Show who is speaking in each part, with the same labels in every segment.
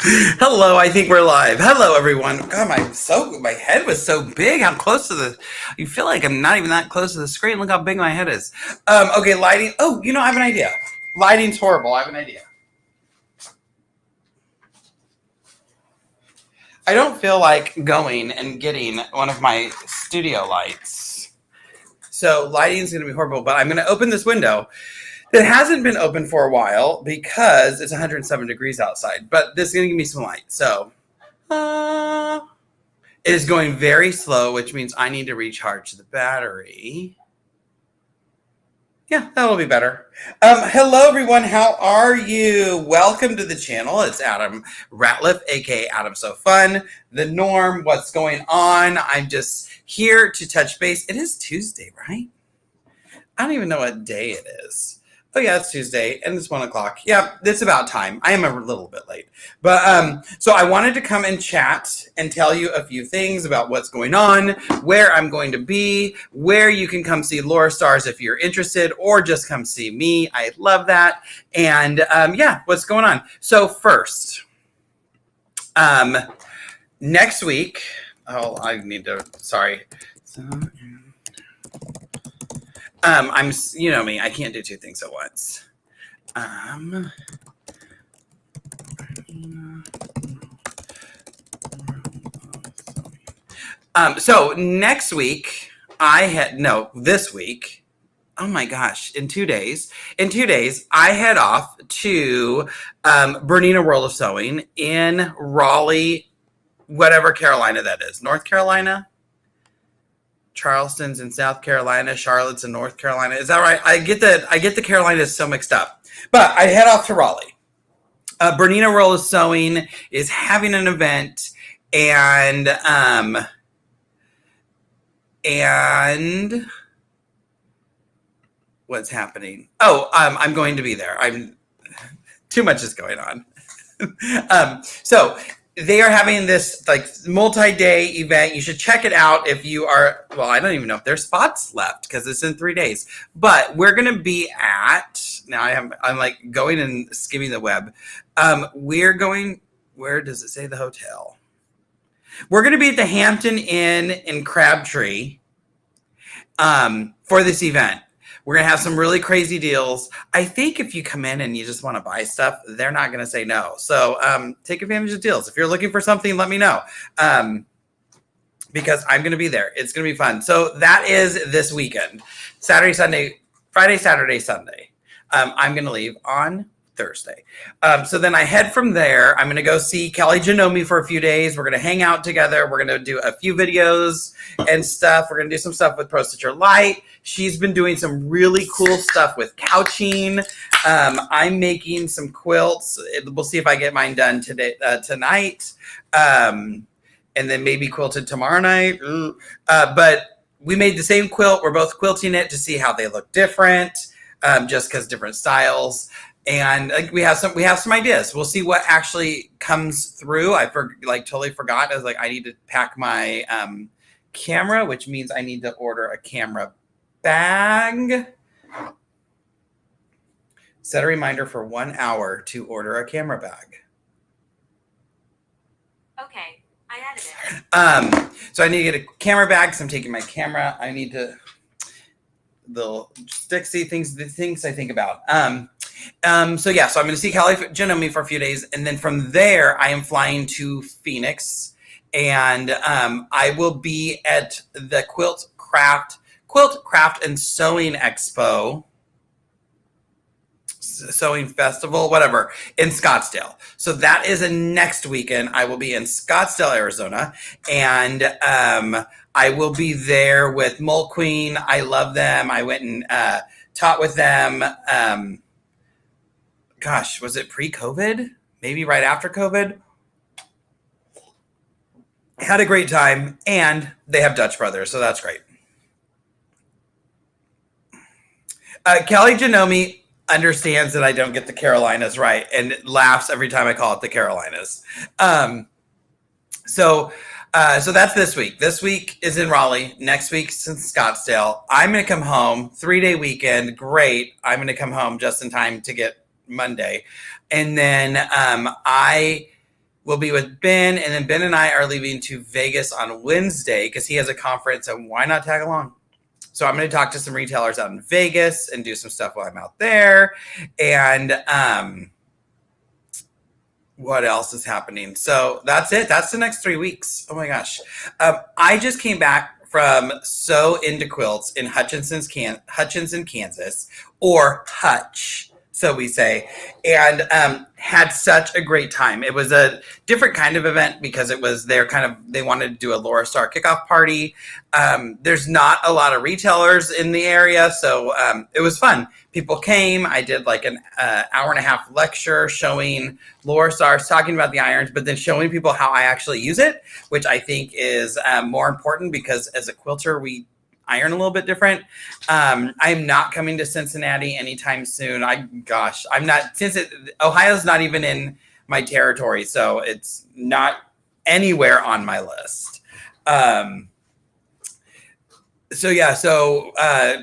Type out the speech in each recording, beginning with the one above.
Speaker 1: Hello, I think we're live. Hello, everyone. God, my head was so big. I'm close to the. You feel like I'm not even that close to the screen. Look how big my head is. Okay, lighting. Oh, I have an idea. Lighting's horrible. I have an idea. I don't feel like going and getting one of my studio lights. So lighting's going to be horrible, but I'm going to open this window that hasn't been open for a while because it's 107 degrees outside. But this is going to give me some light. So. It is going very slow, which means I need to recharge the battery. Yeah, that'll be better. Hello, everyone. How are you? Welcome to the channel. It's Adam Ratliff, aka Adam So Fun. The norm, what's going on? I'm just here to touch base. It is Tuesday, right? I don't even know what day it is. Oh yeah, it's Tuesday and it's 1:00. Yeah, it's about time. I am a little bit late. But so I wanted to come and chat and tell you a few things about what's going on, where I'm going to be, where you can come see Lura Stars if you're interested, or just come see me. I love that. And yeah, what's going on? So first, next week, I need to, sorry. I'm, you know me, I can't do two things at once. So next week, this week, oh my gosh, in 2 days, I head off to Bernina World of Sewing in Raleigh, whatever Carolina that is. North Carolina? Charleston's in South Carolina, Charlotte's in North Carolina. Is that right? I get the Carolinas so mixed up. But I head off to Raleigh. Bernina World of Sewing is having an event, and what's happening? Oh, I'm going to be there. Too much is going on. So they are having this like multi-day event. You should check it out if you are. Well, I don't even know if there's spots left because it's in 3 days. But we're going to be at. Now I'm like going and skimming the web. We're going. Where does it say the hotel? We're going to be at the Hampton Inn in Crabtree for this event. We're going to have some really crazy deals. I think if you come in and you just want to buy stuff, they're not going to say no. So take advantage of deals. If you're looking for something, let me know. Because I'm going to be there. It's going to be fun. So that is this weekend. Friday, Saturday, Sunday. I'm going to leave on Thursday. So then I head from there. I'm going to go see Kelly Janome for a few days. We're going to hang out together. We're going to do a few videos and stuff. We're going to do some stuff with Pro Stitcher Light. She's been doing some really cool stuff with couching. I'm making some quilts. We'll see if I get mine done tonight. And then maybe quilted tomorrow night. But we made the same quilt. We're both quilting it to see how they look different, just because different styles. And like we have some ideas. We'll see what actually comes through. I totally forgot. I was like, I need to pack my camera, which means I need to order a camera bag. Set a reminder for 1 hour to order a camera bag.
Speaker 2: Okay, I added
Speaker 1: it. So I need to get a camera bag because I'm taking my camera. I need to the sticksy things, the things I think about. So yeah, so I'm going to see Kelly Janome for a few days, and then from there I am flying to Phoenix, and I will be at the Quilt Craft and Sewing Expo, Sewing Festival, whatever, in Scottsdale. So that is a next weekend. I will be in Scottsdale, Arizona, and I will be there with Mole Queen. I love them. I went and taught with them. Gosh, was it pre-COVID? Maybe right after COVID. Had a great time, and they have Dutch Brothers, so that's great. Kelly Janome understands that I don't get the Carolinas right and laughs every time I call it the Carolinas. So that's this week. This week is in Raleigh. Next week's in Scottsdale. I'm going to come home, 3-day weekend. Great. I'm going to come home just in time to get Monday. And then I we'll be with Ben, and then Ben and I are leaving to Vegas on Wednesday because he has a conference, and why not tag along? So I'm going to talk to some retailers out in Vegas and do some stuff while I'm out there. And what else is happening? So that's it. That's the next 3 weeks. Oh my gosh. I just came back from So Into Quilts in Hutchinson, Kansas, or Hutch, so we say, and had such a great time. It was a different kind of event because it was they wanted to do a Lura Star kickoff party. There's not a lot of retailers in the area, so it was fun. People came. I did like an hour and a half lecture showing Lura Stars, talking about the irons, but then showing people how I actually use it, which I think is more important because as a quilter, we iron a little bit different. I'm not coming to Cincinnati anytime soon. I'm not, Ohio's not even in my territory, so it's not anywhere on my list.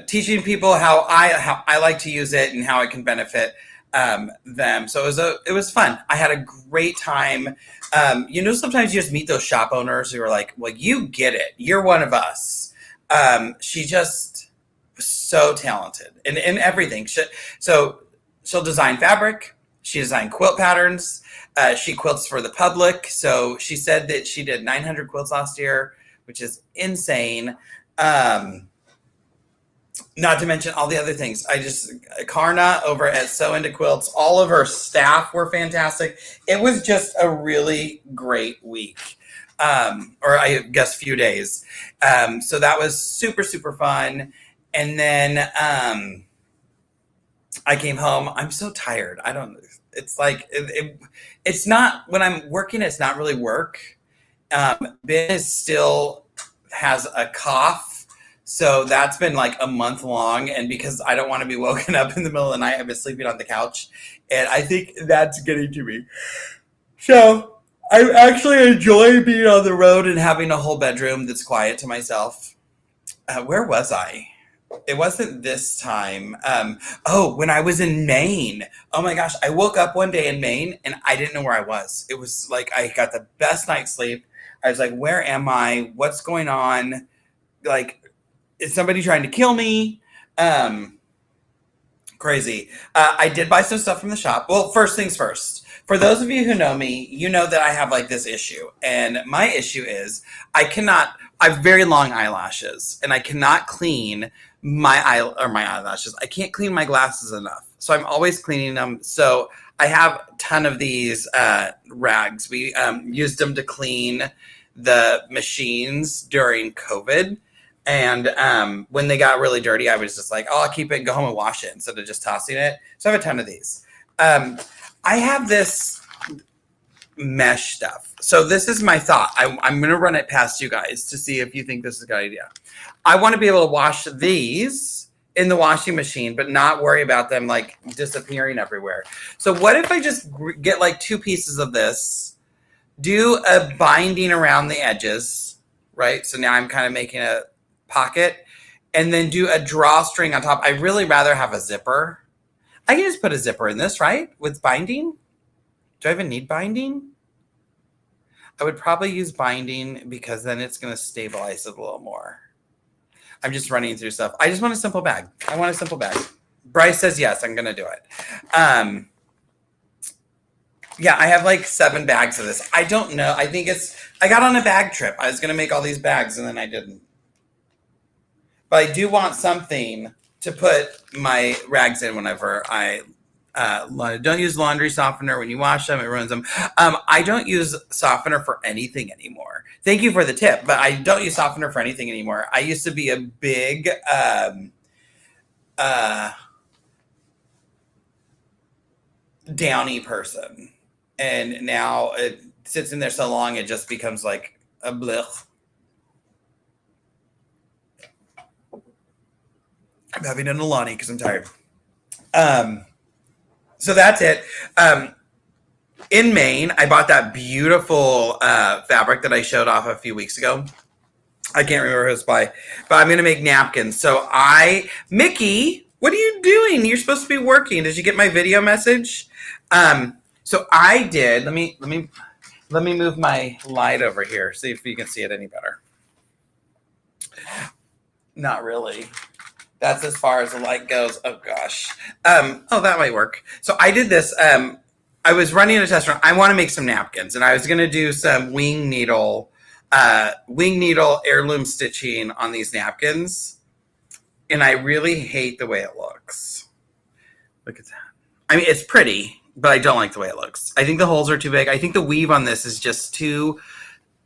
Speaker 1: Teaching people how I like to use it and how it can benefit them. So it was fun. I had a great time. Sometimes you just meet those shop owners who are like, well, you get it. You're one of us. She just was so talented in everything. She'll design fabric. She designed quilt patterns. She quilts for the public. So she said that she did 900 quilts last year, which is insane. Not to mention all the other things. Karna over at So Into Quilts, all of her staff were fantastic. It was just a really great week. Or I guess few days. So that was super, super fun. And then I came home. I'm so tired. It's like, it's not, when I'm working, it's not really work. Ben still has a cough. So that's been like a month long. And because I don't want to be woken up in the middle of the night, I've been sleeping on the couch. And I think that's getting to me. So I actually enjoy being on the road and having a whole bedroom that's quiet to myself. Where was I? It wasn't this time. When I was in Maine. Oh my gosh. I woke up one day in Maine and I didn't know where I was. It was like I got the best night's sleep. I was like, where am I? What's going on? Like, is somebody trying to kill me? Crazy. I did buy some stuff from the shop. Well, first things first. For those of you who know me, you know that I have like this issue. And my issue is I have very long eyelashes and I cannot clean my eyelashes. I can't clean my glasses enough. So I'm always cleaning them. So I have a ton of these rags. We used them to clean the machines during COVID. And when they got really dirty, I was just like, I'll keep it and go home and wash it instead of just tossing it. So I have a ton of these. I have this mesh stuff. So this is my thought. I'm going to run it past you guys to see if you think this is a good idea. I want to be able to wash these in the washing machine, but not worry about them like disappearing everywhere. So what if I just get like 2 pieces of this, do a binding around the edges, right? So now I'm kind of making a pocket, and then do a drawstring on top. I'd really rather have a zipper. I can just put a zipper in this, right? With binding. Do I even need binding? I would probably use binding because then it's going to stabilize it a little more. I'm just running through stuff. I just want a simple bag. I want a simple bag. Bryce says yes, I'm going to do it. Yeah, I have like 7 bags of this. I don't know. I got on a bag trip. I was going to make all these bags and then I didn't. But I do want something to put my rags in whenever I don't use laundry softener when you wash them. It ruins them. I don't use softener for anything anymore. Thank you for the tip, but I don't use softener for anything anymore. I used to be a big downy person. And now it sits in there so long, it just becomes like a blech. I'm having an Alani because I'm tired. So that's it. In Maine, I bought that beautiful fabric that I showed off a few weeks ago. I can't remember who it was by, but I'm going to make napkins. So Mickey, what are you doing? You're supposed to be working. Did you get my video message? So I did. Let me Let me move my light over here, see if you can see it any better. Not really. That's as far as the light goes. Oh gosh. Oh, that might work. So I did this. I was running a test run. I want to make some napkins, and I was going to do some wing needle heirloom stitching on these napkins. And I really hate the way it looks. Look at that. I mean, it's pretty, but I don't like the way it looks. I think the holes are too big. I think the weave on this is just too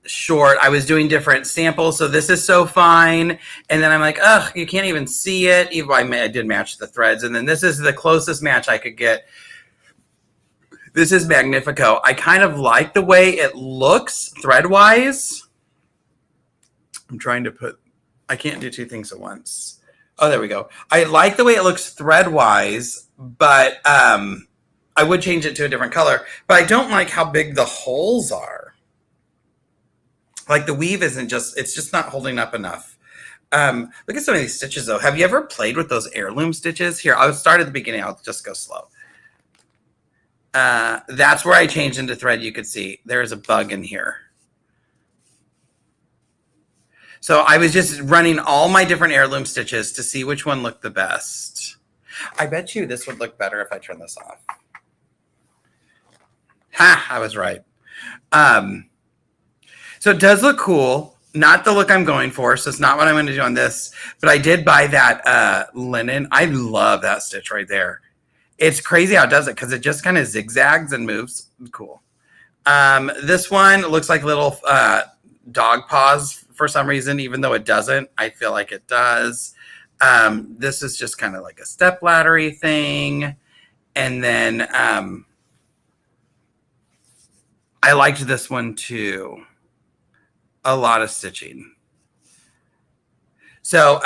Speaker 1: short. I was doing different samples, so this is so fine. And then I'm like, ugh, you can't even see it. Even I did match the threads. And then this is the closest match I could get. This is Magnifico. I kind of like the way it looks thread-wise. I'm trying to put, I can't do two things at once. Oh, there we go. I like the way it looks thread-wise, but I would change it to a different color. But I don't like how big the holes are. Like the weave isn't just, it's just not holding up enough. Look at some of these stitches though. Have you ever played with those heirloom stitches? Here, I'll start at the beginning. I'll just go slow. That's where I changed into thread. You could see there's a bug in here. So I was just running all my different heirloom stitches to see which one looked the best. I bet you this would look better if I turn this off. Ha, I was right. So it does look cool. Not the look I'm going for, so it's not what I'm going to do on this. But I did buy that linen. I love that stitch right there. It's crazy how it does it because it just kind of zigzags and moves. Cool. This one looks like little dog paws for some reason, even though it doesn't. I feel like it does. This is just kind of like a step laddery thing. And then I liked this one too. A lot of stitching. So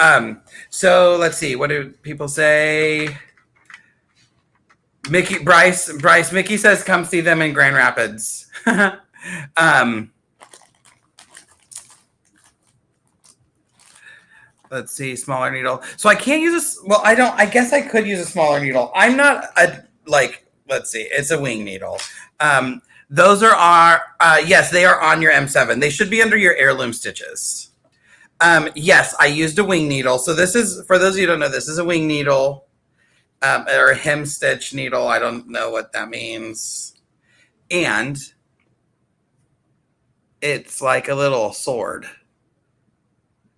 Speaker 1: let's see. What do people say? Bryce, Mickey says, come see them in Grand Rapids. Let's see, smaller needle. So I can't use this. Well, I guess I could use a smaller needle. I'm not let's see, it's a wing needle. Those are yes, they are on your M7. They should be under your heirloom stitches. Yes, I used a wing needle. So this is, for those of you who don't know, this is a wing needle. Or a hem stitch needle. I don't know what that means. And it's like a little sword.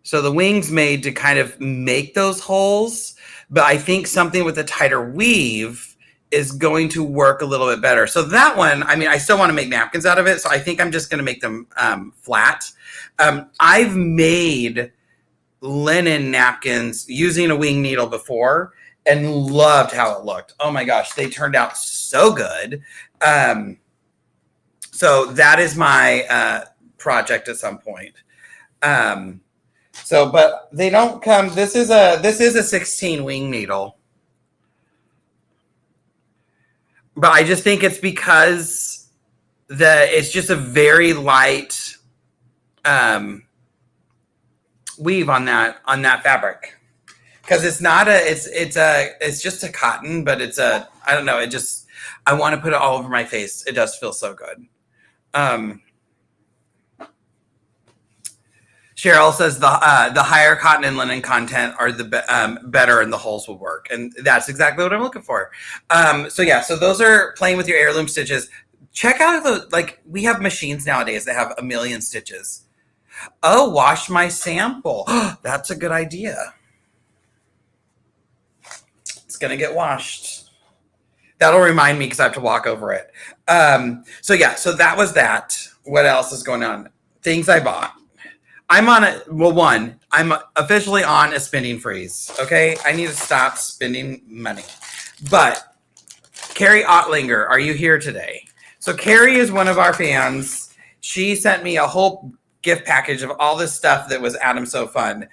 Speaker 1: So the wing's made to kind of make those holes, but I think something with a tighter weave is going to work a little bit better. So that one, I mean, I still want to make napkins out of it, so I think I'm just going to make them flat. I've made linen napkins using a wing needle before, and loved how it looked. Oh my gosh, they turned out so good. So that is my project at some point. But they don't come. This is a 16 wing needle. But I just think it's because it's just a very light weave on that fabric. Because it's not it's just a cotton, but I don't know, I want to put it all over my face. It does feel so good. Cheryl says the higher cotton and linen content are the better, and the holes will work, and that's exactly what I'm looking for. So those are playing with your heirloom stitches. Check out we have machines nowadays that have 1 million stitches. Oh, wash my sample. That's a good idea. Going to get washed. That'll remind me because I have to walk over it. So that was that. What else is going on? Things I bought. I'm on I'm officially on a spending freeze. Okay, I need to stop spending money. But Carrie Ottlinger, are you here today? So Carrie is one of our fans. She sent me a whole gift package of all this stuff that was Adam So Fun.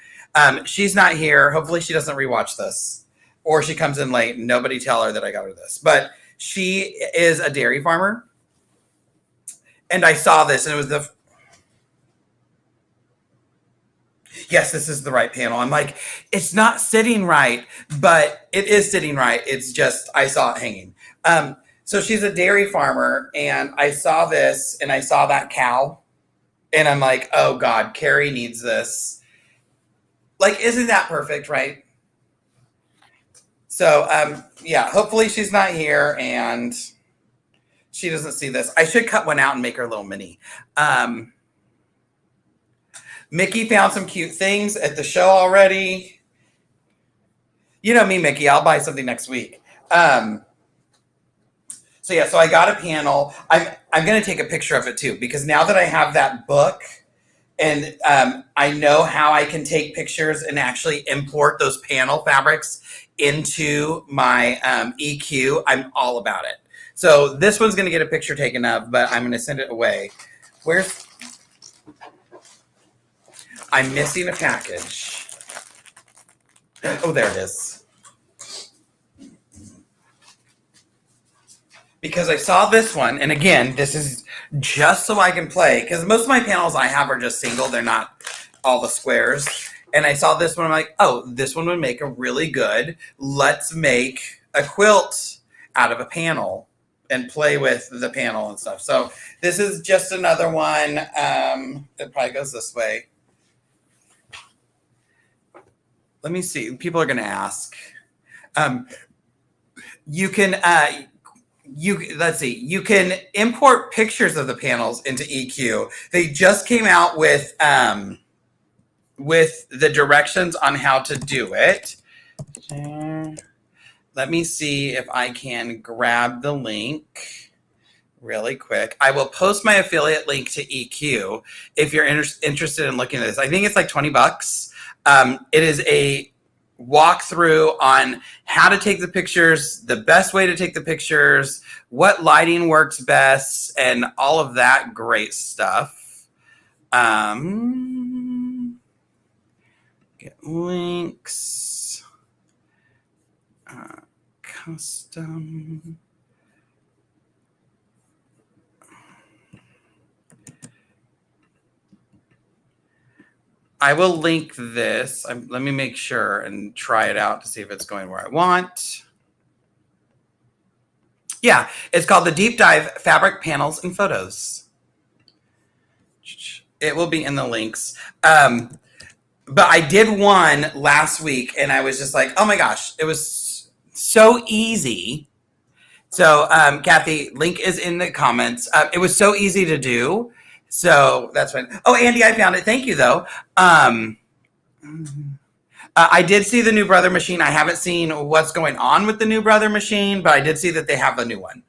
Speaker 1: She's not here. Hopefully she doesn't rewatch this. Or she comes in late. Nobody tell her that I got her this. But she is a dairy farmer. And I saw this, and it was yes, this is the right panel. I'm like, it's not sitting right, but it is sitting right. It's just, I saw it hanging. So she's a dairy farmer, and I saw this, and I saw that cow, and I'm like, oh God, Carrie needs this. Like, isn't that perfect, right? So, yeah, hopefully she's not here, and she doesn't see this. I should cut one out and make her a little mini. Mickey found some cute things at the show already. You know me, Mickey. I'll buy something next week. So yeah, so I got a panel. I'm going to take a picture of it too, because now that I have that book and I know how I can take pictures and actually import those panel fabrics into my EQ, I'm all about it. So this one's going to get a picture taken of, but I'm going to send it away. I'm missing a package. Oh, there it is. Because I saw this one, and again, this is just so I can play, because most of my panels I have are just single. They're not all the squares. And I saw this one, I'm like, oh, this one would make a really good, let's make a quilt out of a panel and play with the panel and stuff. So this is just another one. It probably goes this way. Let me see. People are going to ask. You can let's see. You can import pictures of the panels into EQ. They just came out with the directions on how to do it. Let me see if I can grab the link really quick. I will post my affiliate link to EQ if you're interested in looking at this. I think it's like $20. It is a walkthrough on how to take the pictures, the best way to take the pictures, what lighting works best, and all of that great stuff. Get links. Custom. I will link this. Let me make sure and try it out to see if it's going where I want. Yeah, it's called the Deep Dive Fabric Panels and Photos. It will be in the links. But I did one last week, and I was just like, oh my gosh, it was so easy. So, Kathy, link is in the comments. It was so easy to do. So that's fine. Oh, Andy, I found it. Thank you, though. I did see the new Brother machine. I haven't seen what's going on with the new Brother machine, but I did see that they have a new one.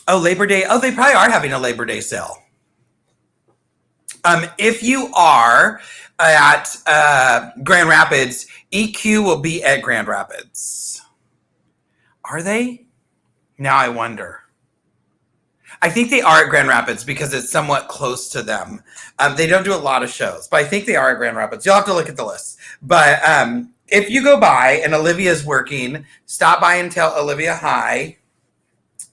Speaker 1: Oh, Labor Day. Oh, they probably are having a Labor Day sale. If you are at Grand Rapids, EQ will be at Grand Rapids. Are they? Now I wonder. I think they are at Grand Rapids because it's somewhat close to them. They don't do a lot of shows, but I think they are at Grand Rapids. You'll have to look at the list. But if you go by and Olivia's working, stop by and tell Olivia hi.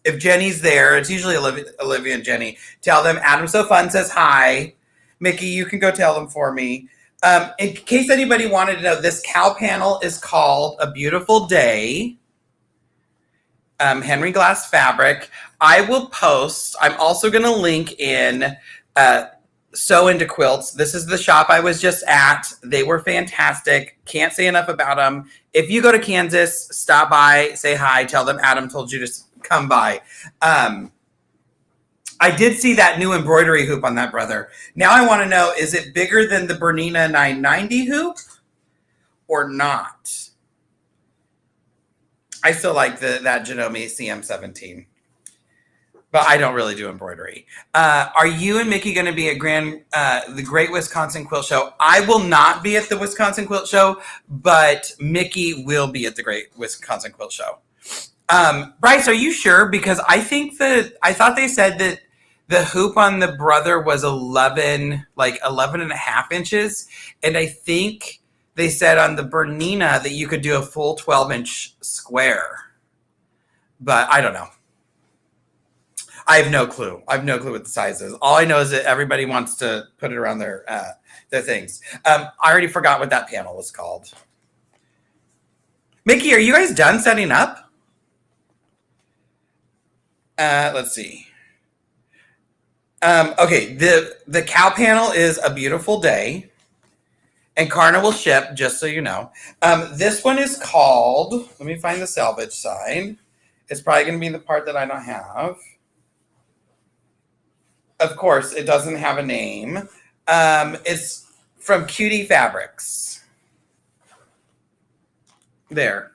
Speaker 1: If Jenny's there, it's usually Olivia and Jenny. Tell them Adam So Fun says hi. Mickey, you can go tell them for me. In case anybody wanted to know, this cow panel is called A Beautiful Day. Henry Glass fabric. I will post. I'm also going to link in Sew Into Quilts. This is the shop I was just at. They were fantastic. Can't say enough about them. If you go to Kansas, stop by, say hi, tell them Adam told you to come by. I did see that new embroidery hoop on that, Brother. Now I want to know, is it bigger than the Bernina 990 hoop or not? I still like that Janome CM17. But I don't really do embroidery. Are you and Mickey going to be at the Great Wisconsin Quilt Show? I will not be at the Wisconsin Quilt Show, but Mickey will be at the Great Wisconsin Quilt Show. Bryce, are you sure? Because I thought they said that the hoop on the Brother was 11 and a half inches. And I think they said on the Bernina that you could do a full 12-inch square. But I don't know. I have no clue. I have no clue what the size is. All I know is that everybody wants to put it around their things. I already forgot what that panel was called. Mickey, are you guys done setting up? Let's see. Okay, the cow panel is a beautiful day. And Karna will ship, just so you know. This one is called, let me find the salvage side. It's probably going to be the part that I don't have. Of course, it doesn't have a name. It's from Cutie Fabrics. There.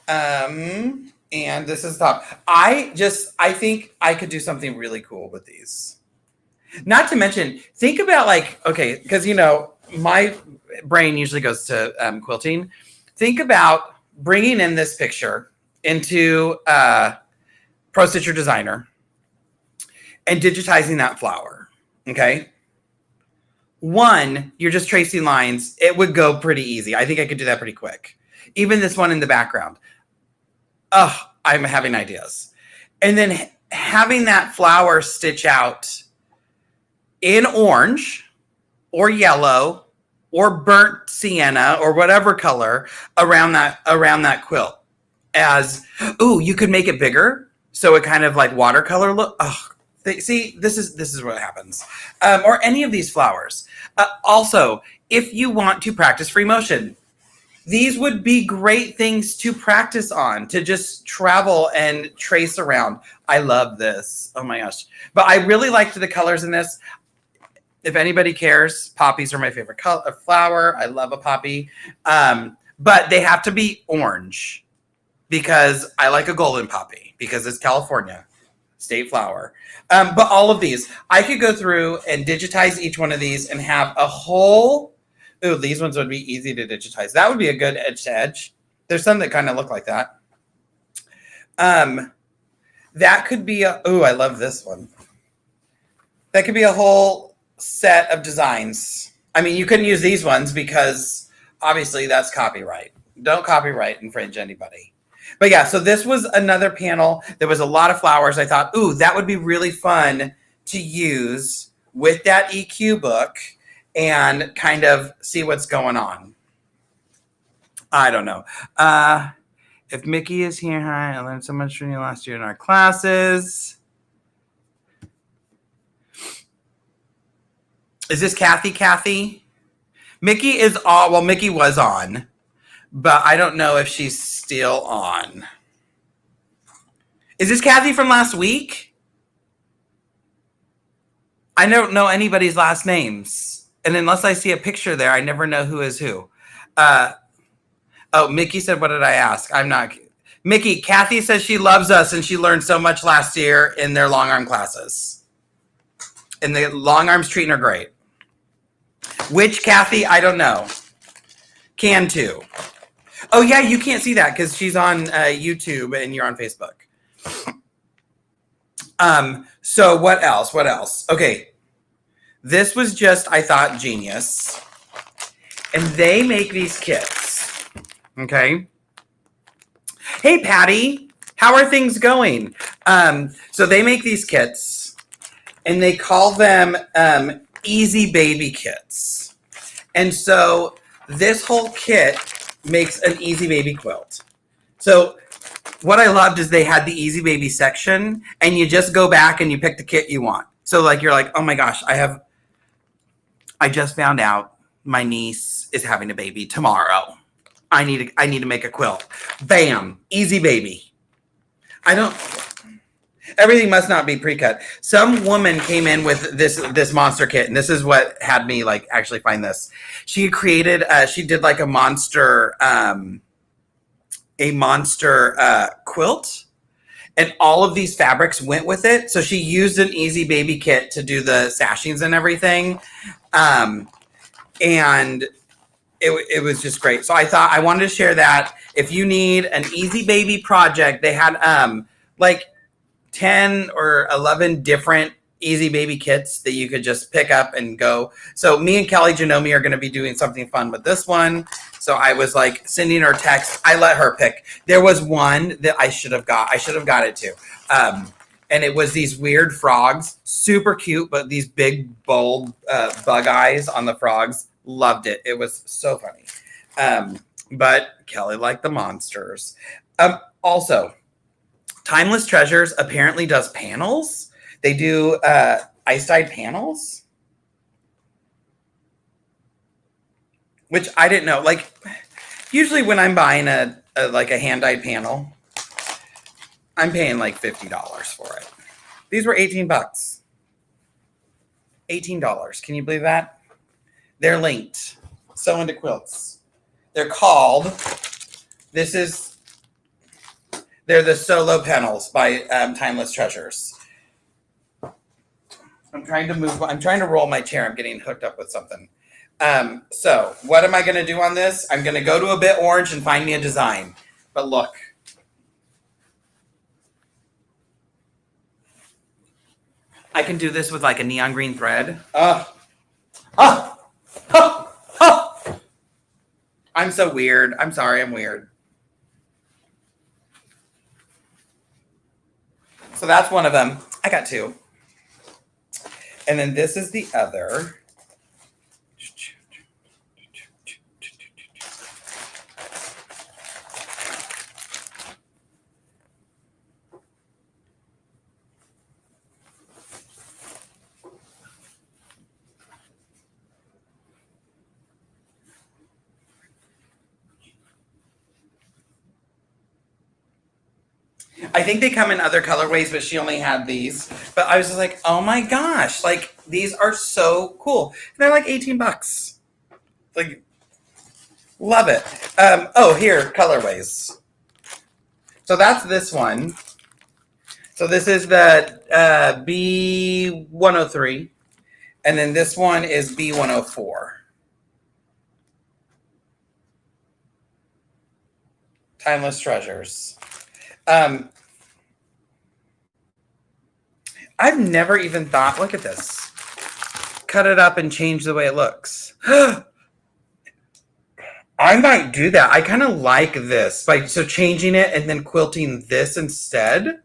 Speaker 1: And this is top. I think I could do something really cool with these. Not to mention, think about like, okay, because, you know, my brain usually goes to quilting. Think about bringing in this picture into Pro Stitcher Designer and digitizing that flower, okay? One, you're just tracing lines. It would go pretty easy. I think I could do that pretty quick. Even this one in the background. Oh, I'm having ideas. And then having that flower stitch out in orange or yellow or burnt sienna or whatever color around that quilt. As, ooh, you could make it bigger so it kind of like watercolor look. Oh, see, this is what happens. Or any of these flowers. Also, if you want to practice free motion, these would be great things to practice on, to just travel and trace around. I love this. Oh my gosh. But I really liked the colors in this. If anybody cares, poppies are my favorite flower. I love a poppy. But they have to be orange because I like a golden poppy because it's California, state flower. But all of these, I could go through and digitize each one of these and have a whole, ooh, these ones would be easy to digitize. That would be a good edge to edge. There's some that kind of look like that. That could be ooh, I love this one. That could be a whole set of designs. I mean, you couldn't use these ones because obviously that's copyright. Don't copyright infringe anybody. But yeah, so this was another panel. There was a lot of flowers. I thought, ooh, that would be really fun to use with that EQ book and kind of see what's going on. I don't know. If Mickey is here, hi, I learned so much from you last year in our classes. Is this Kathy? Mickey is on. Well, Mickey was on, but I don't know if she's still on. Is this Kathy from last week? I don't know anybody's last names. And unless I see a picture there, I never know who is who. Oh, Mickey said, what did I ask? I'm not. Mickey, Kathy says she loves us and she learned so much last year in their long arm classes. And the long arms treating her great. Which Kathy? I don't know. Can too. Oh yeah, you can't see that because she's on YouTube and you're on Facebook. So what else? Okay. This was just, I thought, genius. And they make these kits. Okay. Hey, Patty. How are things going? So they make these kits and they call them Easy Baby Kits. And so this whole kit makes an Easy Baby quilt. So what I loved is they had the Easy Baby section and you just go back and you pick the kit you want. So like, you're like, oh my gosh, I just found out my niece is having a baby tomorrow. I need to make a quilt. Bam, Easy Baby. Everything must not be pre-cut. Some woman came in with this monster kit, and this is what had me like actually find this. She created, she did like a monster quilt, and all of these fabrics went with it. So she used an Easy Baby kit to do the sashings and everything, and it was just great. So I thought I wanted to share that. If you need an Easy Baby project, they had like 10 or 11 different Easy Baby kits that you could just pick up and go. So me and Kelly Janome are going to be doing something fun with this one. So I was like sending her text. I let her pick. There was one that I should have got. I should have got it too. And it was these weird frogs, super cute, but these big, bold bug eyes on the frogs. Loved it. It was so funny. But Kelly liked the monsters. Also, Timeless Treasures apparently does ice dyed panels, which I didn't know. Like, usually when I'm buying a hand dyed panel, I'm paying like $50 for it. These were $18. $18. Can you believe that? They're linked. Sew into quilts. They're called. They're the solo panels by Timeless Treasures. I'm trying to roll my chair. I'm getting hooked up with something. So what am I going to do on this? I'm going to go to a bit orange and find me a design. But look. I can do this with like a neon green thread. I'm so weird. I'm sorry, I'm weird. So that's one of them. I got two. And then this is the other. I think they come in other colorways, but she only had these. But I was just like, oh my gosh, like these are so cool. And they're like $18. Like, love it. Here, colorways. So that's this one. So this is the B103. And then this one is B104. Timeless Treasures. I've never even thought, look at this. Cut it up and change the way it looks. I might do that. I kind of like this. So changing it and then quilting this instead.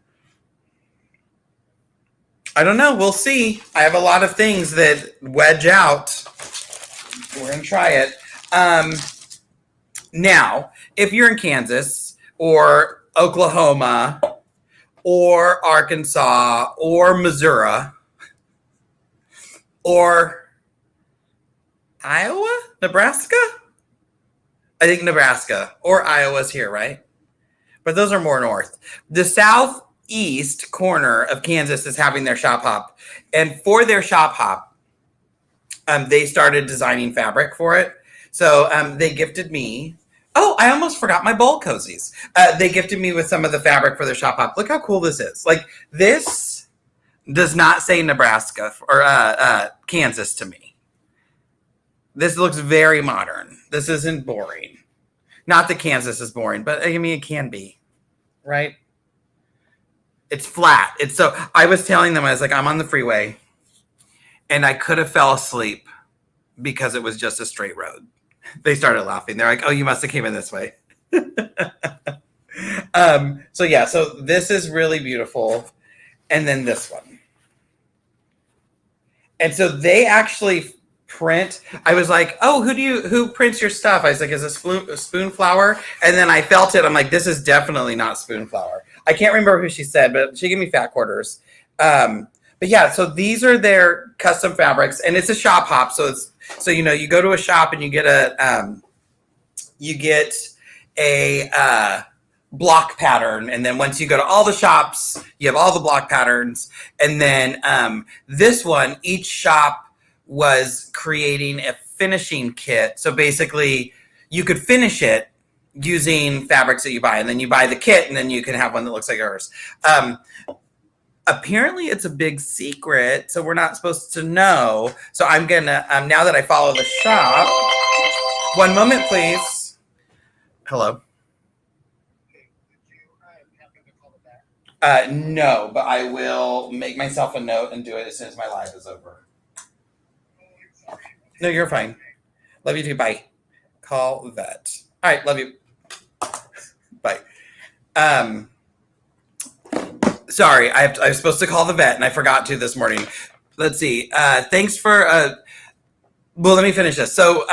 Speaker 1: I don't know. We'll see. I have a lot of things that wedge out. We're going to try it. Now, if you're in Kansas or Oklahoma or Arkansas or Missouri or Iowa, Nebraska? I think Nebraska or Iowa's here, right? But those are more north. The southeast corner of Kansas is having their shop hop. And for their shop hop, they started designing fabric for it. So they gifted me. Oh, I almost forgot my bowl cozies. They gifted me with some of the fabric for their shop hop. Look how cool this is. Like, this does not say Nebraska or Kansas to me. This looks very modern. This isn't boring. Not that Kansas is boring, but I mean, it can be, right? It's flat. I was telling them, I was like, I'm on the freeway and I could have fell asleep because it was just a straight road. They started laughing. They're like, oh, you must have came in this way. So this is really beautiful. And then this one. And so they actually print. I was like, oh, who prints your stuff? I was like, is it spoon flower? And then I felt it. I'm like, this is definitely not spoon flower. I can't remember who she said, but she gave me fat quarters. But yeah, so these are their custom fabrics, and it's a shop hop. So you go to a shop and you get a block pattern, and then once you go to all the shops, you have all the block patterns, and then this one, each shop was creating a finishing kit. So basically, you could finish it using fabrics that you buy, and then you buy the kit, and then you can have one that looks like yours. Apparently it's a big secret, so we're not supposed to know. So I'm gonna, now that I follow the shop, one moment, please. Hello. No, but I will make myself a note and do it as soon as my live is over. No, you're fine. Love you too. Bye. Call vet. All right. Love you. Bye. Sorry, I was supposed to call the vet and I forgot to this morning. Let's see. Thanks for Well, let me finish this. So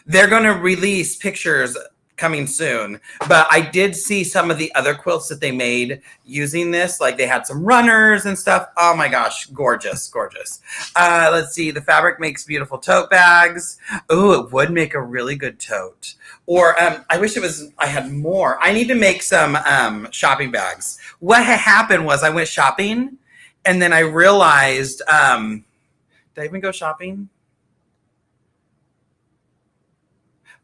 Speaker 1: they're going to release pictures coming soon, but I did see some of the other quilts that they made using this. Like they had some runners and stuff. Oh my gosh, gorgeous, gorgeous. Let's see. The fabric makes beautiful tote bags. Oh, it would make a really good tote. Or I wish I had more. I need to make some shopping bags. What had happened was I went shopping and then I realized, did I even go shopping?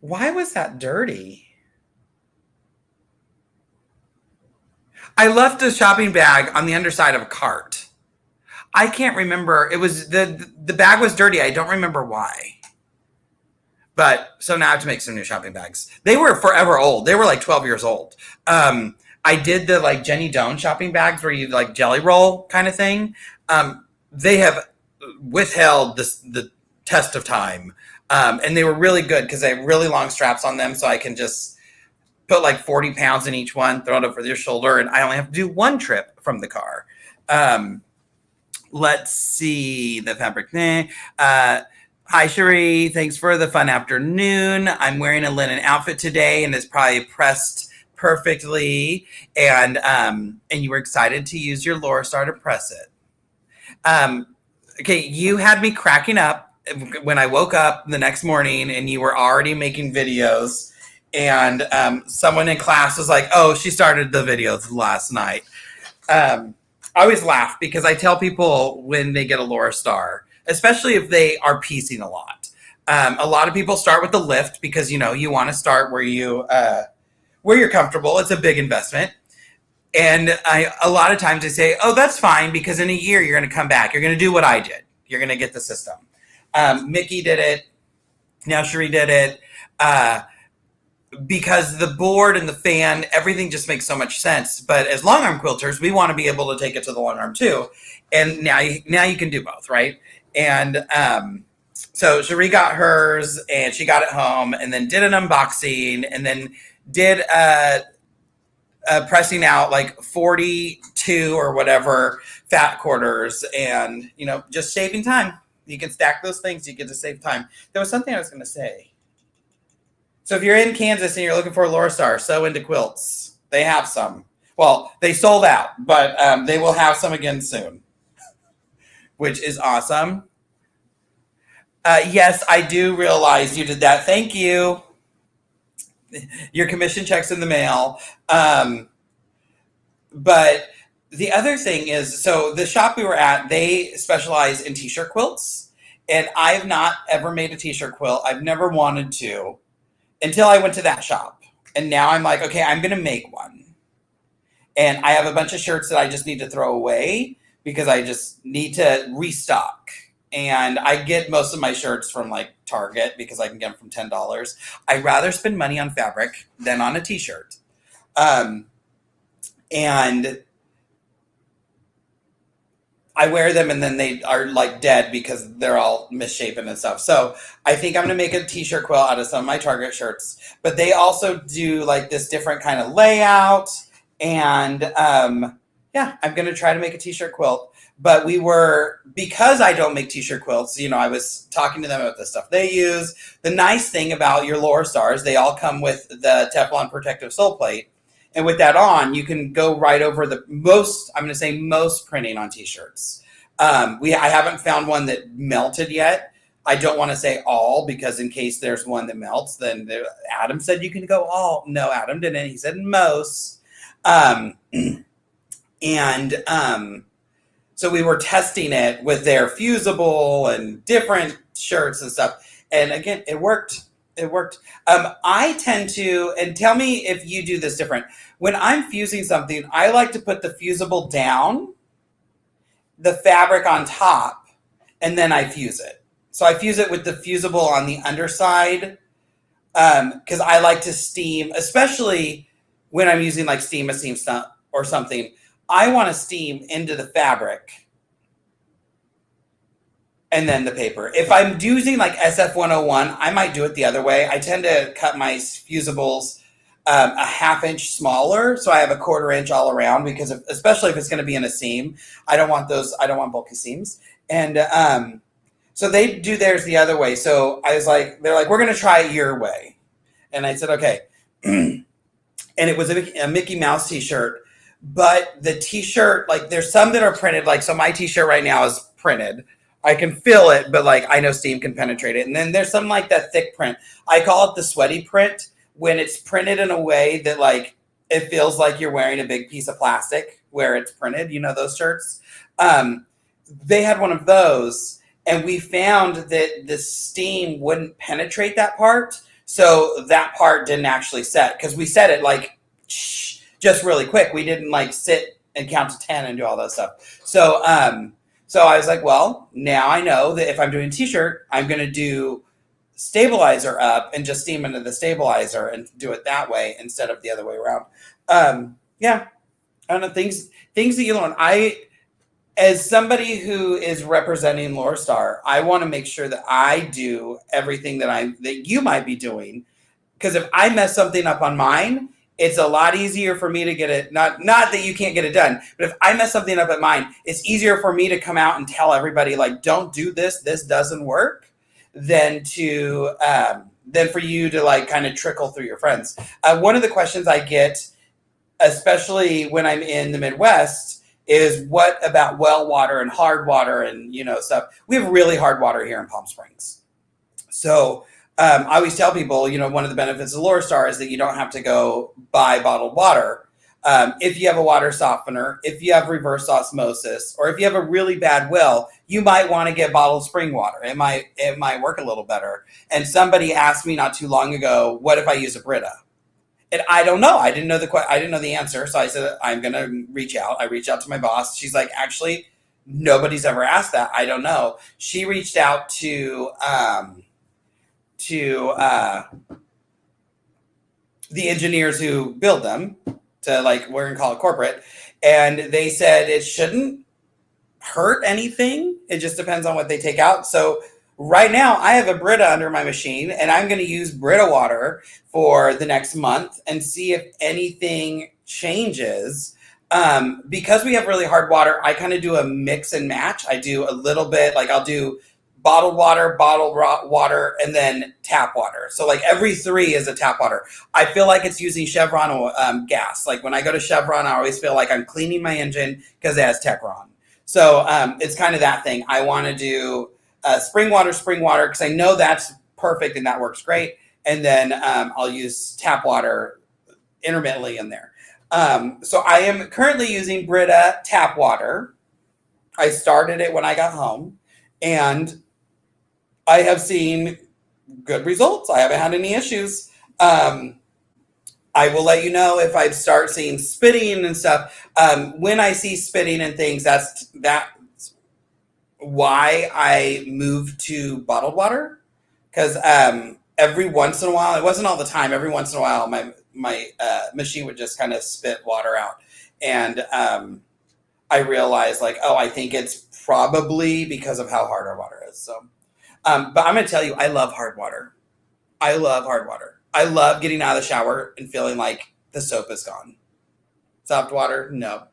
Speaker 1: Why was that dirty? I left a shopping bag on the underside of a cart. I can't remember. It was the bag was dirty. I don't remember why. But so now I have to make some new shopping bags. They were forever old. They were like 12 years old. I did the like Jenny Doan shopping bags where you like jelly roll kind of thing. They have withheld the test of time. And they were really good because they have really long straps on them, so I can just put like 40 pounds in each one, throw it over your shoulder, and I only have to do one trip from the car. Let's see the fabric. Hi, Cherie. Thanks for the fun afternoon. I'm wearing a linen outfit today, and it's probably pressed perfectly. And you were excited to use your Lura Star to press it. Okay, you had me cracking up when I woke up the next morning and you were already making videos, and someone in class was like, oh, she started the videos last night. I always laugh because I tell people when they get a Lura Star, especially if they are piecing a lot of people start with the lift because, you know, you want to start where you're comfortable. It's a big investment. And a lot of times I say, oh, that's fine, because in a year you're going to come back. You're going to do what I did. You're going to get the system. Mickey did it. Now Cherie did it. Because the board and the fan, everything just makes so much sense. But as long arm quilters, we want to be able to take it to the long arm too. And now you can do both, right? And so Cherie got hers, and she got it home, and then did an unboxing, and then did pressing out like 42 or whatever fat quarters, and you know, just saving time. You can stack those things, you get to save time. There was something I was going to say. So if you're in Kansas and you're looking for a Lura Star, sew into quilts. They have some. Well, they sold out, but they will have some again soon, which is awesome. Yes, I do realize you did that. Thank you. Your commission check's in the mail. But the other thing is, so the shop we were at, they specialize in t-shirt quilts. And I've not ever made a t-shirt quilt. I've never wanted to until I went to that shop. And now I'm like, okay, I'm going to make one. And I have a bunch of shirts that I just need to throw away because I just need to restock. And I get most of my shirts from like Target because I can get them from $10. I'd rather spend money on fabric than on a t-shirt. And I wear them and then they are like dead because they're all misshapen and stuff. So I think I'm going to make a t-shirt quilt out of some of my Target shirts. But they also do like this different kind of layout. And yeah, I'm going to try to make a t-shirt quilt. But because I don't make t-shirt quilts, you know, I was talking to them about the stuff they use. The nice thing about your Lura Stars, they all come with the Teflon protective sole plate. And with that on, you can go right over most printing on t-shirts. I haven't found one that melted yet. I don't want to say all, because in case there's one that melts, then Adam said you can go all. No, Adam didn't. He said most. So we were testing it with their fusible and different shirts and stuff. And again, it worked. It worked. I tend to, and tell me if you do this different. When I'm fusing something, I like to put the fusible down, the fabric on top, and then I fuse it. So I fuse it with the fusible on the underside, because I like to steam, especially when I'm using like steam a seam stuff or something. I want to steam into the fabric and then the paper. If I'm using like SF101, I might do it the other way. I tend to cut my fusibles a ½ inch smaller, so I have a ½ inch all around, because especially if it's going to be in a seam, I don't want bulky seams. And So they do theirs the other way. So I was like, they're like, we're going to try it your way. And I said, okay. And it was a Mickey Mouse t-shirt, but the t-shirt, like there's some that are printed. Like, so my t-shirt right now is printed. I can feel it, but like I know steam can penetrate it. And then there's some like that thick print. I call it the sweaty print when it's printed in a way that like it feels like you're wearing a big piece of plastic where it's printed. You know those shirts? They had one of those, and we found that the steam wouldn't penetrate that part. So that part didn't actually set because we set it like just really quick. We didn't like sit and count to 10 and do all that stuff. So I was like, well, now I know that if I'm doing a t-shirt, I'm going to do stabilizer up and just steam into the stabilizer and do it that way instead of the other way around. Yeah, I don't know, things that you learn. As somebody who is representing Lura Star, I want to make sure that I do everything that you might be doing. Because if I mess something up on mine, it's a lot easier for me to get it. Not that you can't get it done, but if I mess something up at mine, it's easier for me to come out and tell everybody like, don't do this. This doesn't work. Than for you to like kind of trickle through your friends. One of the questions I get, especially when I'm in the Midwest, is what about well water and hard water and stuff. We have really hard water here in Palm Springs. So I always tell people, one of the benefits of Lura Star is that you don't have to go buy bottled water. If you have a water softener, if you have reverse osmosis, or if you have a really bad well, you might want to get bottled spring water. It might work a little better. And somebody asked me not too long ago, what if I use a Brita? And I don't know. I didn't know the answer. So I said, I'm going to reach out. I reached out to my boss. She's like, actually, nobody's ever asked that. I don't know. She reached out to the engineers who build them to like, we're going to call it corporate. And they said it shouldn't hurt anything. It just depends on what they take out. So right now, I have a Brita under my machine, and I'm going to use Brita water for the next month and see if anything changes. Because we have really hard water, I kind of do a mix and match. I do a little bit, like I'll do bottled water, and then tap water. So like every 3 is a tap water. I feel like it's using Chevron gas. Like when I go to Chevron, I always feel like I'm cleaning my engine because it has Techron. So it's kind of that thing. I want to do spring water, because I know that's perfect and that works great. And then I'll use tap water intermittently in there. So I am currently using Brita tap water. I started it when I got home, and I have seen good results. I haven't had any issues. I will let you know if I start seeing spitting and stuff. When I see spitting and things, that's why I moved to bottled water. Because every once in a while, it wasn't all the time, every once in a while, my machine would just kind of spit water out. And I realized like, oh, I think it's probably because of how hard our water is. So, but I'm going to tell you, I love hard water. I love hard water. I love getting out of the shower and feeling like the soap is gone. Soft water, no.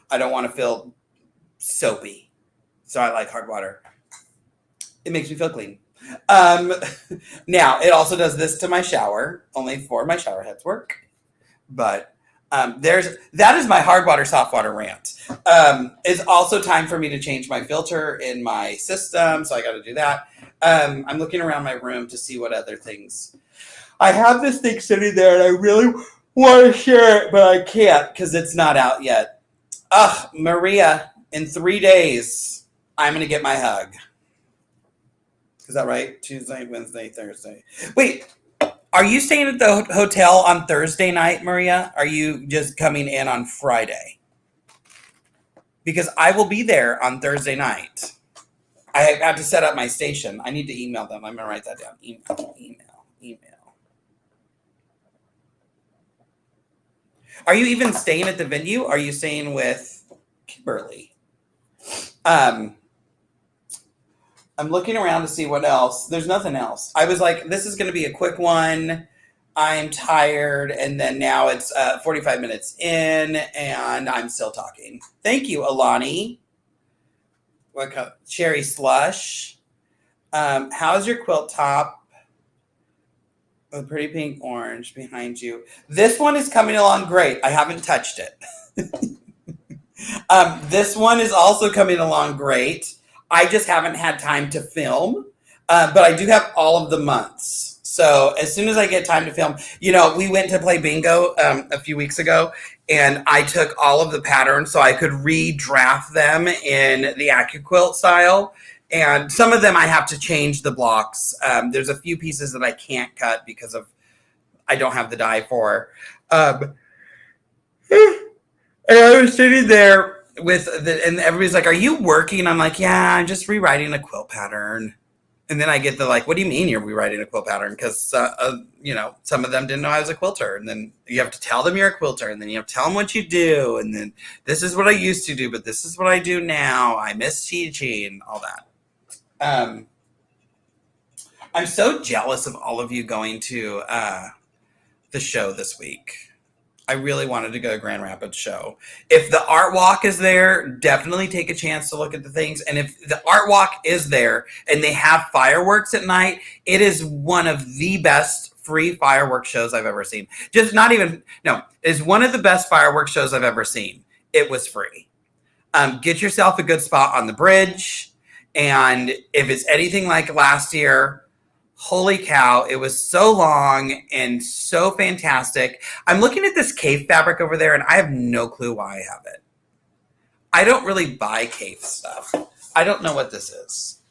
Speaker 1: I don't want to feel soapy. So I like hard water. It makes me feel clean. Now, it also does this to my shower. Only 4 of my shower heads work. But that is my hard water, soft water rant. It's also time for me to change my filter in my system. So I got to do that. I'm looking around my room to see what other things. I have this thing sitting there and I really want to share it, but I can't because it's not out yet. Maria, in 3 days, I'm going to get my hug. Is that right? Tuesday, Wednesday, Thursday. Wait, are you staying at the hotel on Thursday night, Maria? Are you just coming in on Friday? Because I will be there on Thursday night. I have to set up my station. I need to email them. I'm going to write that down. Email. Are you even staying at the venue? Are you staying with Kimberly? I'm looking around to see what else. There's nothing else. I was like, this is going to be a quick one. I'm tired. And then now it's 45 minutes in and I'm still talking. Thank you, Alani. What kind? Cherry slush. How's your quilt top? The pretty pink orange behind you. This one is coming along great. I haven't touched it. This one is also coming along great. I just haven't had time to film, but I do have all of the months. So as soon as I get time to film, we went to play bingo a few weeks ago, and I took all of the patterns so I could redraft them in the AccuQuilt style. And some of them I have to change the blocks. There's a few pieces that I can't cut because I don't have the die for. And I was sitting there and everybody's like, "Are you working?" I'm like, "Yeah, I'm just rewriting a quilt pattern." And then I get the like, "What do you mean you're rewriting a quilt pattern?" Because some of them didn't know I was a quilter, and then you have to tell them you're a quilter, and then you have to tell them what you do, and then this is what I used to do, but this is what I do now. I miss teaching, all that. I'm so jealous of all of you going to the show this week. I really wanted to go to Grand Rapids show. If the art walk is there, definitely take a chance to look at the things. And if the art walk is there and they have fireworks at night, it is one of the best free fireworks shows I've ever seen. It is one of the best fireworks shows I've ever seen. It was free. Get yourself a good spot on the bridge. And if it's anything like last year, holy cow, it was so long and so fantastic. I'm looking at this cave fabric over there, and I have no clue why I have it. I don't really buy cave stuff. I don't know what this is.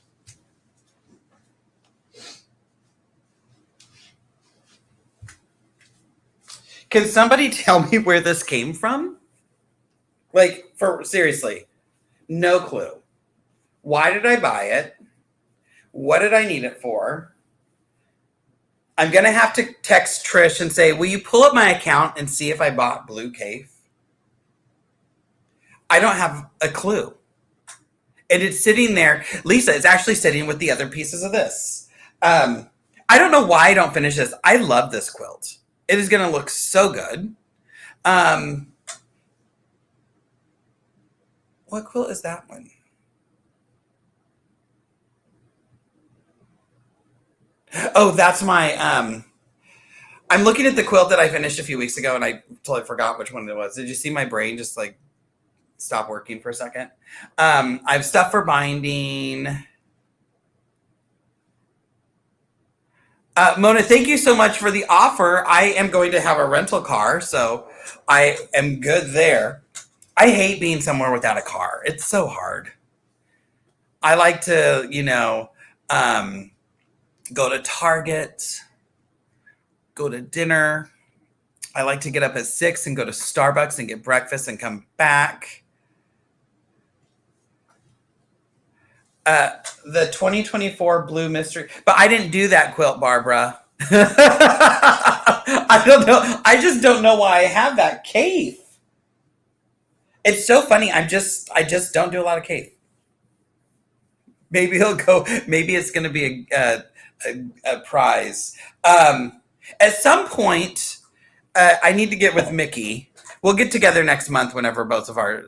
Speaker 1: Can somebody tell me where this came from? Seriously, no clue. Why did I buy it? What did I need it for? I'm going to have to text Trish and say, will you pull up my account and see if I bought blue cave? I don't have a clue. And it's sitting there. Lisa is actually sitting with the other pieces of this. I don't know why I don't finish this. I love this quilt. It is going to look so good. What quilt is that one? Oh, that's my, I'm looking at the quilt that I finished a few weeks ago, and I totally forgot which one it was. Did you see my brain just stop working for a second? I have stuff for binding. Mona, thank you so much for the offer. I am going to have a rental car, so I am good there. I hate being somewhere without a car. It's so hard. I like to, go to Target, go to dinner. I like to get up at 6 and go to Starbucks and get breakfast and come back. The 2024 Blue Mystery. But I didn't do that quilt, Barbara. I don't know. I just don't know why I have that cape. It's so funny. I just don't do a lot of cape. Maybe it's going to be a prize. At some point, I need to get with Mickey. We'll get together next month whenever both of our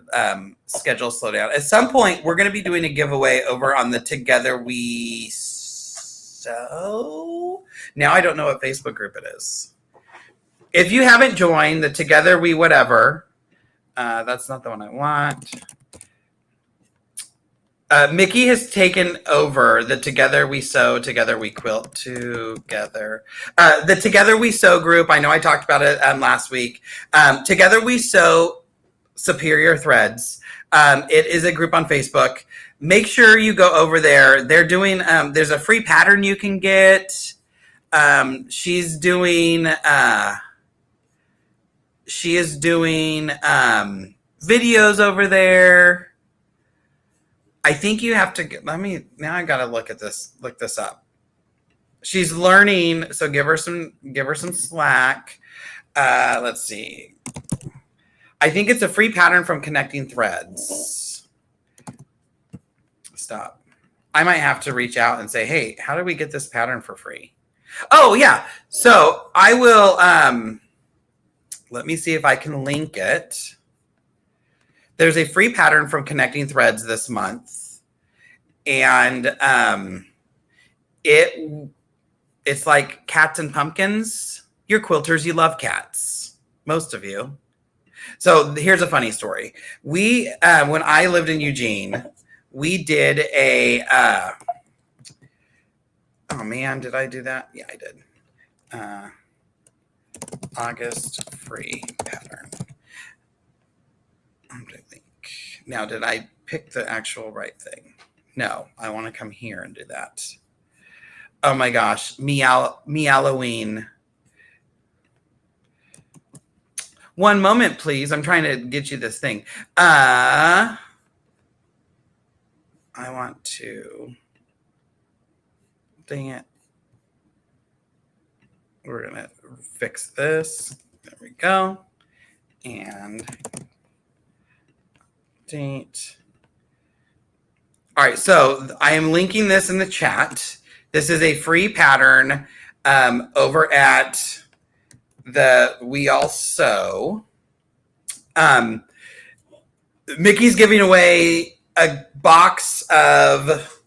Speaker 1: schedules slow down. At some point, we're going to be doing a giveaway over on the Together We Sew. Now I don't know what Facebook group it is. If you haven't joined the Together We Whatever, that's not the one I want. Mickey has taken over the Together We Sew, Together We Quilt Together. The Together We Sew group, I know I talked about it last week. Together We Sew Superior Threads. It is a group on Facebook. Make sure you go over there. They're doing, there's a free pattern you can get. She is doing videos over there. I think you have to now I gotta look this up. She's learning, so give her some slack. Let's see. I think it's a free pattern from Connecting Threads. Stop. I might have to reach out and say, hey, how do we get this pattern for free? Oh yeah. So I will let me see if I can link it. There's a free pattern from Connecting Threads this month. And It's like cats and pumpkins. You're quilters, you love cats. Most of you. So here's a funny story. We, when I lived in Eugene, we did a, oh man, did I do that? Yeah, I did. August free pattern. I'm trying to think. Now, did I pick the actual right thing? No, I want to come here and do that. Oh my gosh, me Halloween. One moment, please. I'm trying to get you this thing. I want to. Dang it. We're going to fix this. There we go. And date. All right, so I am linking this in the chat. This is a free pattern over at the We All Sew. Mickey's giving away a box of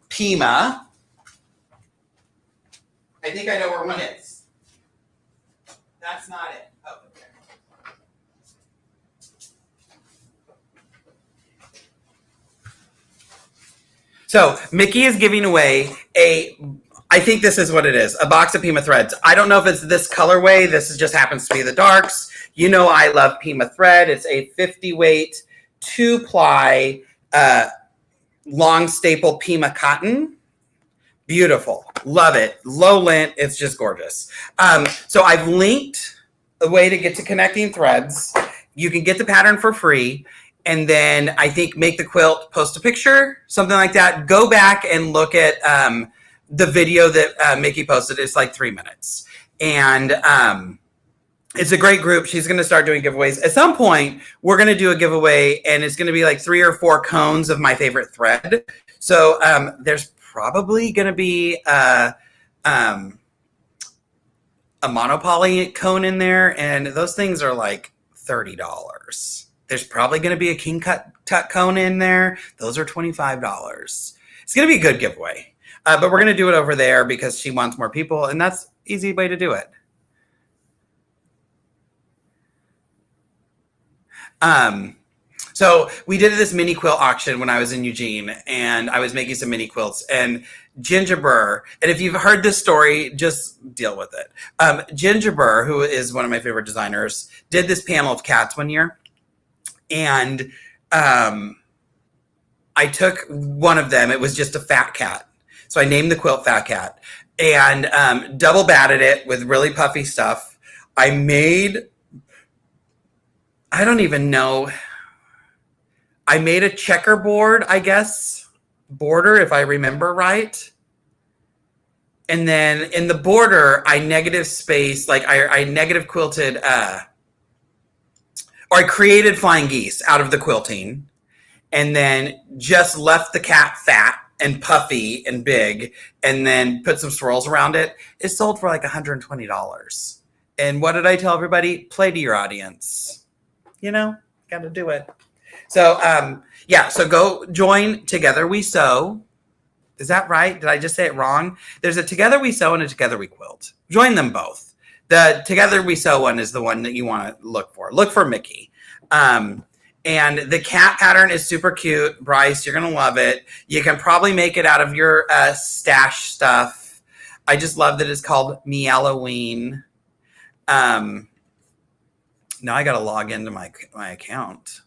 Speaker 1: Pima. I think I know where one is. That's not it. Oh, okay. So Mickey is giving away I think this is what it is, a box of Pima threads. I don't know if it's this colorway. This just happens to be the darks. You know I love Pima thread. It's a 50 weight, 2-ply, long staple Pima cotton. Beautiful. Love it. Low lint. It's just gorgeous. So I've linked a way to get to connecting threads. You can get the pattern for free. And then I think make the quilt, post a picture, something like that. Go back and look at the video that Mickey posted. It's like 3 minutes. And it's a great group. She's going to start doing giveaways. At some point, we're going to do a giveaway, and it's going to be like 3 or 4 cones of my favorite thread. So there's probably going to be a monopoly cone in there, and those things are like $30. There's probably going to be a king tut cone in there. Those are $25. It's going to be a good giveaway. But we're going to do it over there because she wants more people, and that's an easy way to do it. So we did this mini quilt auction when I was in Eugene, and I was making some mini quilts, and Ginger Burr, and if you've heard this story, just deal with it. Ginger Burr, who is one of my favorite designers, did this panel of cats one year, and I took one of them. It was just a fat cat. So I named the quilt Fat Cat, and double batted it with really puffy stuff. I don't even know. I made a checkerboard, I guess, border, if I remember right. And then in the border, I negative space, like I negative quilted, or I created flying geese out of the quilting, and then just left the cat fat and puffy and big, and then put some swirls around it. It sold for like $120. And what did I tell everybody? Play to your audience. You know, got to do it. So, yeah, so go join Together We Sew. Is that right? Did I just say it wrong? There's a Together We Sew and a Together We Quilt. Join them both. The Together We Sew one is the one that you want to look for. Look for Mickey. And the cat pattern is super cute. Bryce, you're going to love it. You can probably make it out of your stash stuff. I just love that it's called Me Halloween. Now I got to log into my account.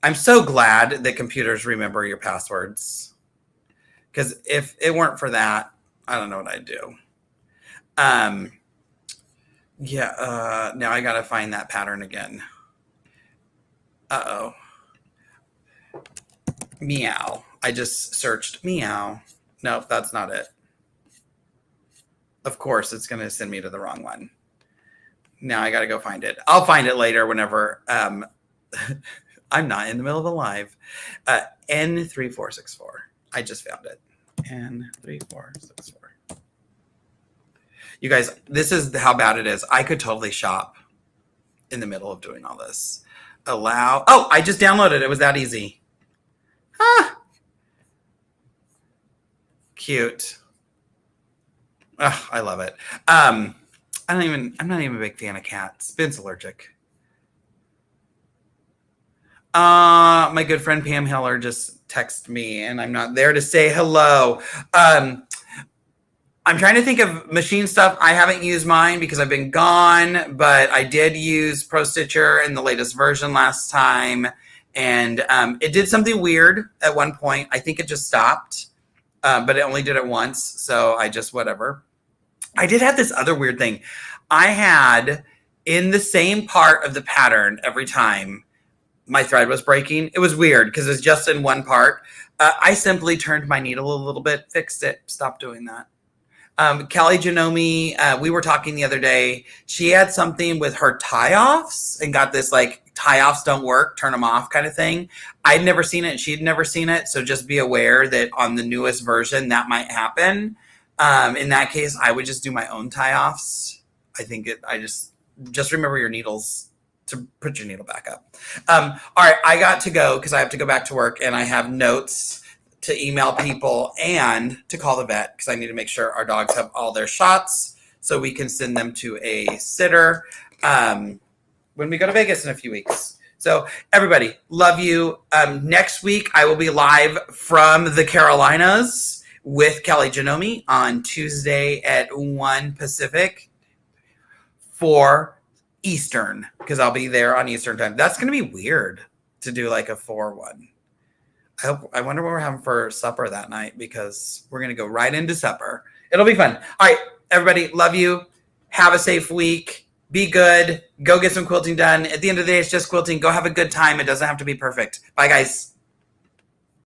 Speaker 1: I'm so glad that computers remember your passwords. Because if it weren't for that, I don't know what I'd do. Yeah, now I got to find that pattern again. Uh-oh. Meow. I just searched meow. Nope, that's not it. Of course, it's going to send me to the wrong one. Now I got to go find it. I'll find it later whenever I'm not in the middle of a live. N3464. I just found it. N3464. You guys, this is how bad it is. I could totally shop in the middle of doing all this. Allow. Oh, I just downloaded it. It was that easy. Huh. Cute. Oh, I love it. I'm not even a big fan of cats. Ben's allergic. My good friend Pam Heller just texted me and I'm not there to say hello. I'm trying to think of machine stuff. I haven't used mine because I've been gone, but I did use Pro Stitcher in the latest version last time. And it did something weird at one point. I think it just stopped, but it only did it once. So I just, whatever. I did have this other weird thing. I had in the same part of the pattern every time my thread was breaking. It was weird because it was just in one part. I simply turned my needle a little bit, fixed it, stopped doing that. Kelly Janome, we were talking the other day. She had something with her tie-offs and got this like tie-offs don't work, turn them off kind of thing. I'd never seen it. She'd never seen it. So just be aware that on the newest version that might happen. In that case, I would just do my own tie-offs. I just remember your needles to put your needle back up. All right, I got to go because I have to go back to work and I have notes to email people and to call the vet because I need to make sure our dogs have all their shots so we can send them to a sitter when we go to Vegas in a few weeks. So everybody, love you. Next week, I will be live from the Carolinas with Kelly Janome on Tuesday at 1 Pacific for Eastern because I'll be there on Eastern time. That's going to be weird to do like a 4-1. I wonder what we're having for supper that night because we're going to go right into supper. It'll be fun. All right, everybody, love you. Have a safe week. Be good. Go get some quilting done. At the end of the day, it's just quilting. Go have a good time. It doesn't have to be perfect. Bye, guys.